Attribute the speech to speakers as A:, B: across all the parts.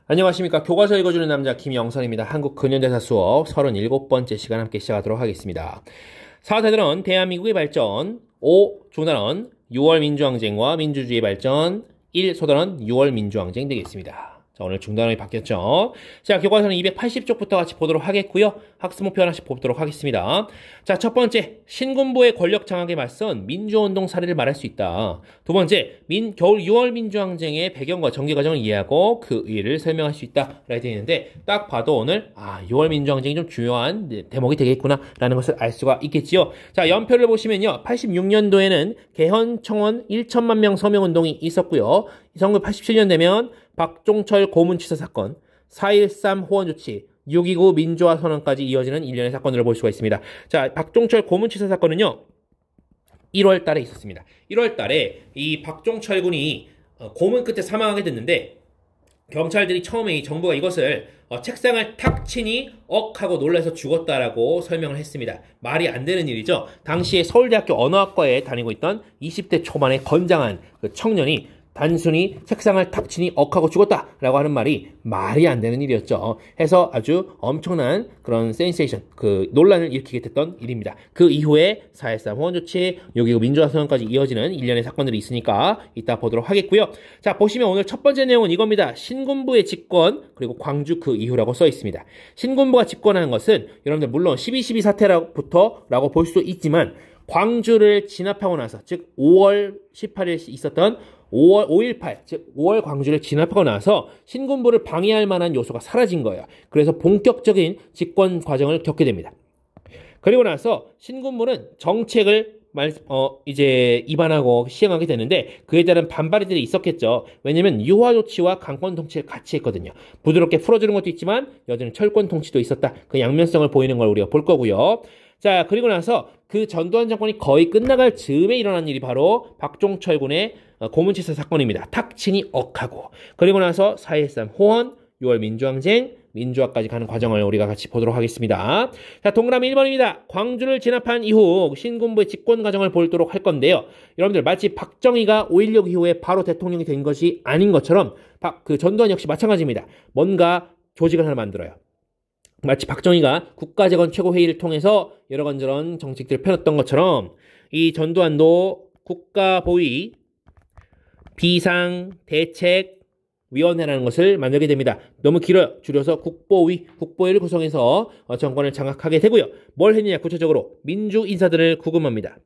A: 안녕하십니까. 교과서 읽어주는 남자 김영선입니다. 한국 근현대사 수업 37번째 시간 함께 시작하도록 하겠습니다. 4대들은 대한민국의 발전, 5. 중단은 6월 민주항쟁과 민주주의의 발전, 1. 소단은 6월 민주항쟁 되겠습니다. 자, 오늘 중단원이 바뀌었죠. 자, 교과서는 280쪽부터 같이 보도록 하겠고요. 학습 목표 하나씩 보도록 하겠습니다. 자, 첫 번째, 신군부의 권력 장악에 맞선 민주운동 사례를 말할 수 있다. 두 번째, 겨울 6월 민주항쟁의 배경과 전개 과정을 이해하고 그 의의를 설명할 수 있다. 라고 되어 있는데, 딱 봐도 오늘 6월 민주항쟁이 좀 중요한 대목이 되겠구나 라는 것을 알 수가 있겠지요. 자, 연표를 보시면요. 86년도에는 개헌 청원 1천만 명 서명운동이 있었고요. 1987년 되면 박종철 고문치사 사건, 4.13 호원조치, 6.29 민주화 선언까지 이어지는 일련의 사건들을 볼 수가 있습니다. 자, 박종철 고문치사 사건은요, 1월 달에 있었습니다. 1월 달에 이 박종철 군이 고문 끝에 사망하게 됐는데, 경찰들이 처음에 정부가 이것을 책상을 탁 치니 하고 놀라서 죽었다라고 설명을 했습니다. 말이 안 되는 일이죠. 당시에 서울대학교 언어학과에 다니고 있던 20대 초반의 건장한 그 청년이 단순히 책상을 탁 치니 하고 죽었다라고 하는 말이 안 되는 일이었죠. 해서 아주 엄청난 그런 센세이션, 그 논란을 일으키게 됐던 일입니다. 그 이후에 4.13 호원조치, 6.29 민주화 선언까지 이어지는 일련의 사건들이 있으니까 이따 보도록 하겠고요. 자, 보시면 오늘 첫 번째 내용은 이겁니다. 신군부의 집권, 그리고 광주 그 이후라고 써 있습니다. 신군부가 집권하는 것은 여러분들 물론 12.12 사태부터라고 볼 수도 있지만 광주를 진압하고 나서, 즉 5월 18일 있었던 5.18, 즉 5월 광주를 진압하고 나서 신군부를 방해할 만한 요소가 사라진 거예요. 그래서 본격적인 집권 과정을 겪게 됩니다. 그리고 나서 신군부는 정책을 이제 입안하고 시행하게 되는데 그에 따른 반발들이 있었겠죠. 왜냐면 유화 조치와 강권 통치를 같이 했거든요. 부드럽게 풀어주는 것도 있지만 여전히 철권 통치도 있었다. 그 양면성을 보이는 걸 우리가 볼 거고요. 자, 그리고 나서 그 전두환 정권이 거의 끝나갈 즈음에 일어난 일이 바로 박종철 군의 고문치사 사건입니다. 탁 치니 하고. 그리고 나서 4.13 호원, 6월 민주항쟁, 민주화까지 가는 과정을 우리가 같이 보도록 하겠습니다. 자, 동그라미 1번입니다. 광주를 진압한 이후 신군부의 집권 과정을 보도록 할 건데요. 여러분들 마치 박정희가 5.16 이후에 바로 대통령이 된 것이 아닌 것처럼 그 전두환 역시 마찬가지입니다. 뭔가 조직을 하나 만들어요. 마치 박정희가 국가재건 최고회의를 통해서 여러간저런 정책들을 펴놨던 것처럼 이 전두환도 국가보위 비상대책위원회라는 것을 만들게 됩니다. 너무 길어요. 줄여서 국보위를 구성해서 정권을 장악하게 되고요. 뭘 했느냐 구체적으로 민주인사들을 구금합니다.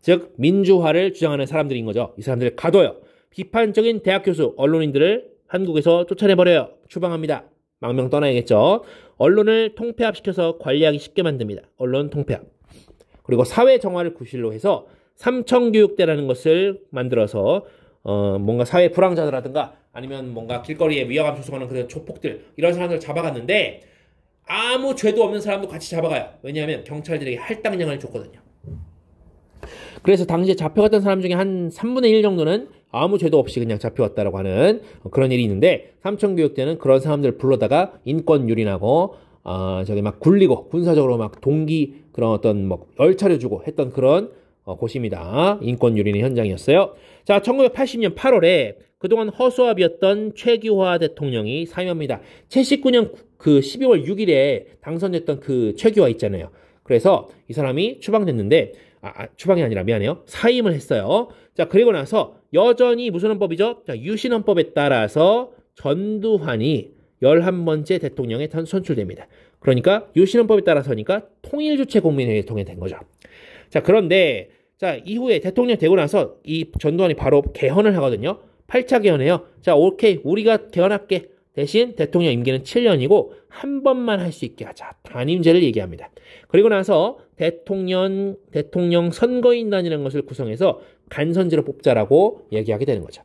A: 즉 민주화를 주장하는 사람들인 거죠. 이 사람들을 가둬요. 비판적인 대학 교수, 언론인들을 한국에서 쫓아내버려요. 추방합니다. 망명 떠나야겠죠. 언론을 통폐합시켜서 관리하기 쉽게 만듭니다. 언론 통폐합. 그리고 사회정화를 구실로 해서 삼청교육대라는 것을 만들어서 뭔가 사회 불황자들라든가 아니면 뭔가 길거리에 위화감 조성하는 그런 조폭들, 이런 사람들을 잡아갔는데 아무 죄도 없는 사람도 같이 잡아가요. 왜냐하면 경찰들에게 할당량을 줬거든요. 그래서 당시에 잡혀갔던 사람 중에 한 3분의 1 정도는 아무 죄도 없이 그냥 잡혀왔다라고 하는 그런 일이 있는데, 삼청교육대는 그런 사람들을 불러다가 인권 유린하고 저기 막 굴리고 군사적으로 막 그런 어떤 뭐 열차려 주고 했던 그런 곳입니다. 인권 유린의 현장이었어요. 자, 1980년 8월에 그동안 허수아비였던 최규화 대통령이 사임합니다. 79년 그 12월 6일에 당선됐던 그 최규화 있잖아요. 그래서 이 사람이 추방됐는데, 추방이 아니라 미안해요. 사임을 했어요. 자, 그리고 나서 여전히 무슨 헌법이죠? 자, 유신헌법에 따라서 전두환이 11번째 대통령에 선출됩니다. 그러니까 유신헌법에 따라서니까 통일주체 국민회의를 통해 된 거죠. 자, 그런데 자, 이후에 대통령 되고 나서 이 전두환이 바로 개헌을 하거든요. 8차 개헌해요. 자, 오케이. 우리가 개헌할게. 대신 대통령 임기는 7년이고 한 번만 할 수 있게 하자. 단임제를 얘기합니다. 그리고 나서 대통령 선거인단이라는 것을 구성해서 간선제로 뽑자라고 얘기하게 되는 거죠.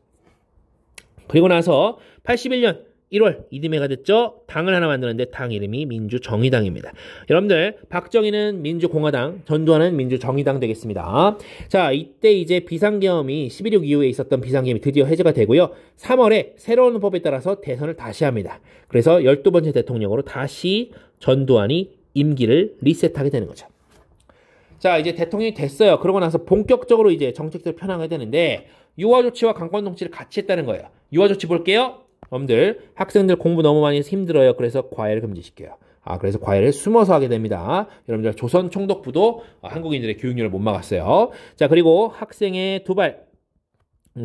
A: 그리고 나서 81년 1월 이듬해가 됐죠. 당을 하나 만드는데 당 이름이 민주정의당입니다. 여러분들 박정희는 민주공화당, 전두환은 민주정의당 되겠습니다. 자, 이때 이제 비상계엄이 11.6 이후에 있었던 비상계엄이 드디어 해제가 되고요. 3월에 새로운 헌법에 따라서 대선을 다시 합니다. 그래서 12번째 대통령으로 다시 전두환이 임기를 리셋하게 되는 거죠. 자, 이제 대통령이 됐어요. 그러고 나서 본격적으로 이제 정책들을 펴나가야 되는데 유화 조치와 강권 통치를 같이 했다는 거예요. 유화 조치 볼게요. 여러분들 학생들 공부 너무 많이 해서 힘들어요. 그래서 과외를 금지시켜요. 그래서 과외를 숨어서 하게 됩니다. 여러분들 조선 총독부도 한국인들의 교육률을 못 막았어요. 자, 그리고 학생의 두발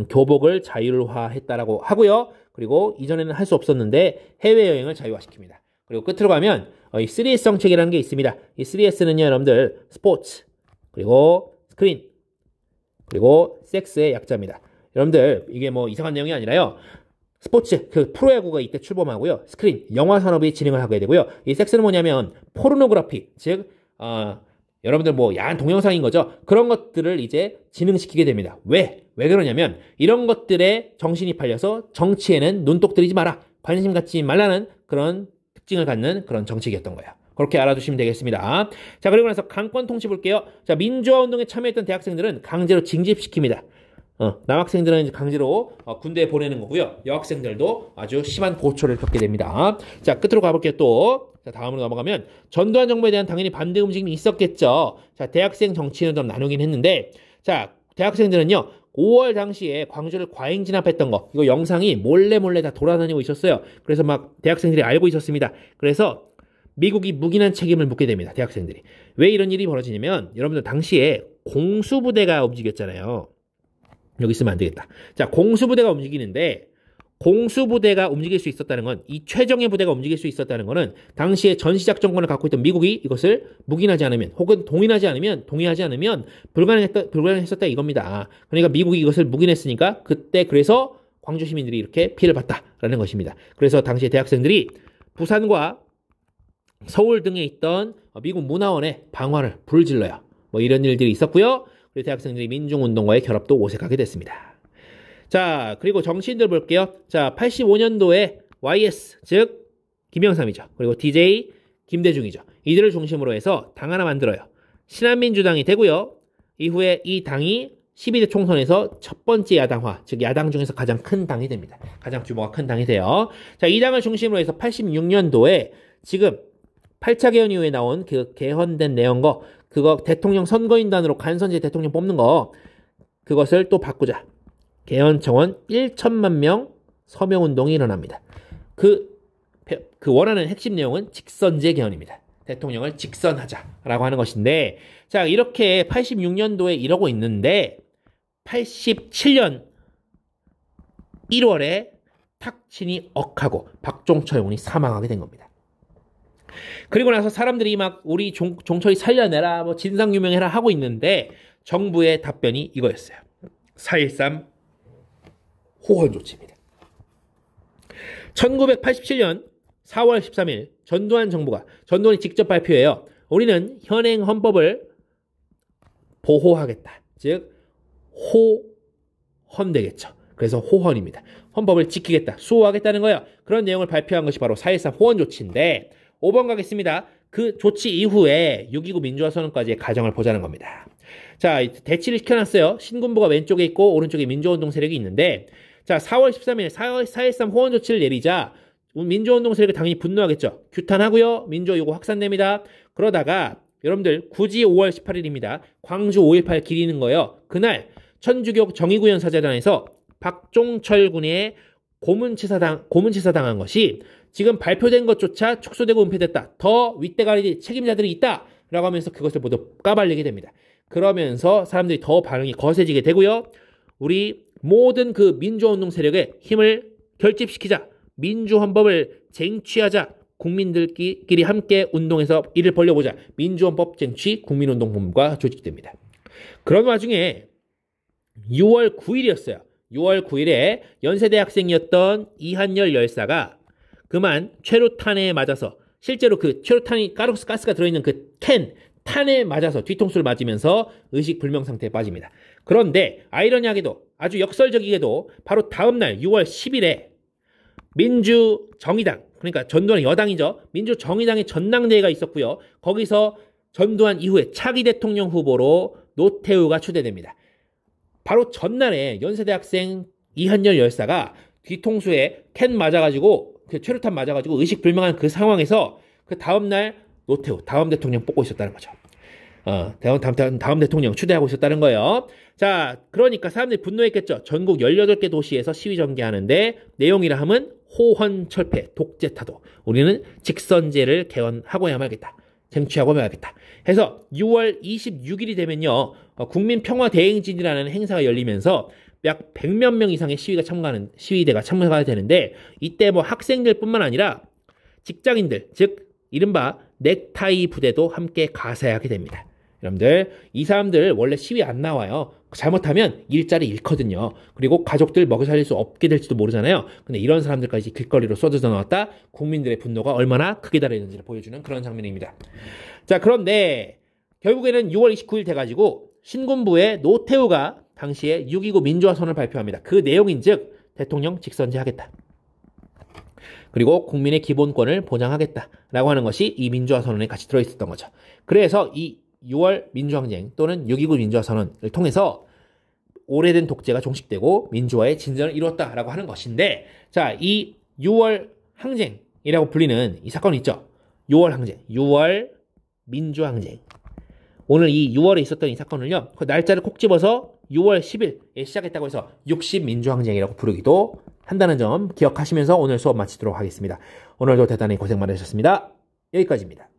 A: 교복을 자율화했다라고 하고요. 그리고 이전에는 할 수 없었는데 해외여행을 자유화시킵니다. 그리고 끝으로 가면 이 3S 정책이라는 게 있습니다. 이 3S는요, 여러분들 스포츠, 그리고 스크린, 그리고 섹스의 약자입니다. 여러분들 이게 뭐 이상한 내용이 아니라요. 스포츠, 그 프로야구가 이때 출범하고요. 스크린, 영화 산업이 진행을 하게 되고요. 이 섹스는 뭐냐면 포르노그래피, 즉 여러분들 뭐 야한 동영상인 거죠. 그런 것들을 이제 진흥시키게 됩니다. 왜 그러냐면 이런 것들에 정신이 팔려서 정치에는 눈독 들이지 마라, 관심 갖지 말라는 그런 특징을 갖는 그런 정책이었던 거예요. 그렇게 알아두시면 되겠습니다. 자, 그리고 나서 강권 통치 볼게요. 자, 민주화 운동에 참여했던 대학생들은 강제로 징집시킵니다. 남학생들은 이제 강제로 군대에 보내는 거고요. 여학생들도 아주 심한 고초를 겪게 됩니다. 자, 끝으로 가볼게요. 또 자, 다음으로 넘어가면 전두환 정부에 대한 당연히 반대 움직임이 있었겠죠. 자, 대학생 정치는 좀 나누긴 했는데, 자, 대학생들은요 5월 당시에 광주를 과잉 진압했던 거, 이거 영상이 몰래 다 돌아다니고 있었어요. 그래서 막 대학생들이 알고 있었습니다. 그래서 미국이 묵인한 책임을 묻게 됩니다. 대학생들이. 왜 이런 일이 벌어지냐면 여러분들 당시에 공수부대가 움직였잖아요. 여기 있으면 안 되겠다. 자, 공수부대가 움직이는데, 공수부대가 움직일 수 있었다는 건, 이 최정예 부대가 움직일 수 있었다는 거는 당시에 전시작 정권을 갖고 있던 미국이 이것을 묵인하지 않으면, 혹은 동의하지 않으면 불가능했었다 이겁니다. 그러니까 미국이 이것을 묵인했으니까 그때 그래서 광주 시민들이 이렇게 피해를 봤다라는 것입니다. 그래서 당시에 대학생들이 부산과 서울 등에 있던 미국 문화원의 방화를 불질러요. 뭐 이런 일들이 있었고요. 그리고 대학생들이 민중운동과의 결합도 오색하게 됐습니다. 자, 그리고 정치인들 볼게요. 자, 85년도에 YS, 즉 김영삼이죠. 그리고 DJ 김대중이죠. 이들을 중심으로 해서 당 하나 만들어요. 신한민주당이 되고요. 이후에 이 당이 12대 총선에서 첫 번째 야당화, 즉 야당 중에서 가장 큰 당이 됩니다. 가장 규모가 큰 당이 돼요. 자, 이 당을 중심으로 해서 86년도에 지금 8차 개헌 이후에 나온 그 개헌된 내용거, 그거 대통령 선거인단으로 간선제 대통령 뽑는 거, 그것을 또 바꾸자. 개헌 청원 1천만 명 서명운동이 일어납니다. 그 원하는 핵심 내용은 직선제 개헌입니다. 대통령을 직선하자라고 하는 것인데, 자, 이렇게 86년도에 이러고 있는데 87년 1월에 탁친이 억하고 박종철 군이 사망하게 된 겁니다. 그리고 나서 사람들이 막 우리 종철이 살려내라, 뭐 진상규명해라 하고 있는데 정부의 답변이 이거였어요. 4.13 호헌 조치입니다. 1987년 4월 13일 전두환이 직접 발표해요. 우리는 현행 헌법을 보호하겠다. 즉 호헌되겠죠. 그래서 호헌입니다. 헌법을 지키겠다, 수호하겠다는 거예요. 그런 내용을 발표한 것이 바로 4.13 호헌 조치인데, 5번 가겠습니다. 그 조치 이후에 6.29 민주화 선언까지의 과정을 보자는 겁니다. 자, 대치를 시켜놨어요. 신군부가 왼쪽에 있고 오른쪽에 민주화운동 세력이 있는데, 자, 4월 13일 4.13 호헌 조치를 내리자 민주화운동 세력이 당연히 분노하겠죠. 규탄하고요. 민주화 요구 확산됩니다. 그러다가 여러분들 굳이 5월 18일입니다. 광주 5.18 기리는 거예요. 그날 천주교 정의구현 사재단에서 박종철 군의 고문치사 당한 것이 지금 발표된 것조차 축소되고 은폐됐다. 더 윗대가리 책임자들이 있다. 라고 하면서 그것을 모두 까발리게 됩니다. 그러면서 사람들이 더 반응이 거세지게 되고요. 우리 모든 그 민주화운동 세력의 힘을 결집시키자. 민주헌법을 쟁취하자. 국민들끼리 함께 운동해서 일을 벌려보자. 민주헌법 쟁취 국민운동본부가 조직됩니다. 그런 와중에 6월 9일이었어요. 6월 9일에 연세대 학생이었던 이한열 열사가 그만 최루탄에 맞아서, 실제로 그 최루탄이 가스가 들어있는 그 탄에 맞아서 뒤통수를 맞으면서 의식불명 상태에 빠집니다. 그런데 아이러니하게도, 아주 역설적이게도 바로 다음날 6월 10일에 민주정의당, 그러니까 전두환 여당이죠. 민주정의당의 전당대회가 있었고요. 거기서 전두환 이후에 차기 대통령 후보로 노태우가 추대됩니다. 바로 전날에 연세대 학생 이한열 열사가 뒤통수에 그 최루탄 맞아가지고 의식불명한 그 상황에서 그 다음날 노태우, 다음 대통령 뽑고 있었다는 거죠. 다음 대통령 추대하고 있었다는 거예요. 자, 그러니까 사람들이 분노했겠죠. 전국 18개 도시에서 시위 전개하는데 내용이라 하면 호헌철폐, 독재타도. 우리는 직선제를 개헌하고야 말겠다. 쟁취하고 말겠다. 해서 6월 26일이 되면요. 국민평화대행진이라는 행사가 열리면서 약 100몇 명 이상의 시위대가 참가가 되는데 이때 뭐 학생들뿐만 아니라 직장인들, 즉 이른바 넥타이 부대도 함께 가세하게 됩니다. 여러분들, 이 사람들 원래 시위 안 나와요. 잘못하면 일자리 잃거든요. 그리고 가족들 먹여 살릴 수 없게 될지도 모르잖아요. 근데 이런 사람들까지 길거리로 쏟아져 나왔다. 국민들의 분노가 얼마나 크게 달했는지를 보여주는 그런 장면입니다. 자, 그런데 결국에는 6월 29일 돼가지고 신군부의 노태우가 당시에 6.29 민주화선언을 발표합니다. 그 내용인즉 대통령 직선제 하겠다. 그리고 국민의 기본권을 보장하겠다라고 하는 것이 이 민주화선언에 같이 들어있었던 거죠. 그래서 이 6월 민주항쟁 또는 6.29 민주화선언을 통해서 오래된 독재가 종식되고 민주화의 진전을 이루었다라고 하는 것인데, 자, 이 6월 항쟁이라고 불리는 이 사건이 있죠. 6월 항쟁, 6월 민주항쟁. 오늘 이 6월에 있었던 이 사건을요, 그 날짜를 콕 집어서 6월 10일에 시작했다고 해서 60 민주항쟁이라고 부르기도 한다는 점 기억하시면서 오늘 수업 마치도록 하겠습니다. 오늘도 대단히 고생 많으셨습니다. 여기까지입니다.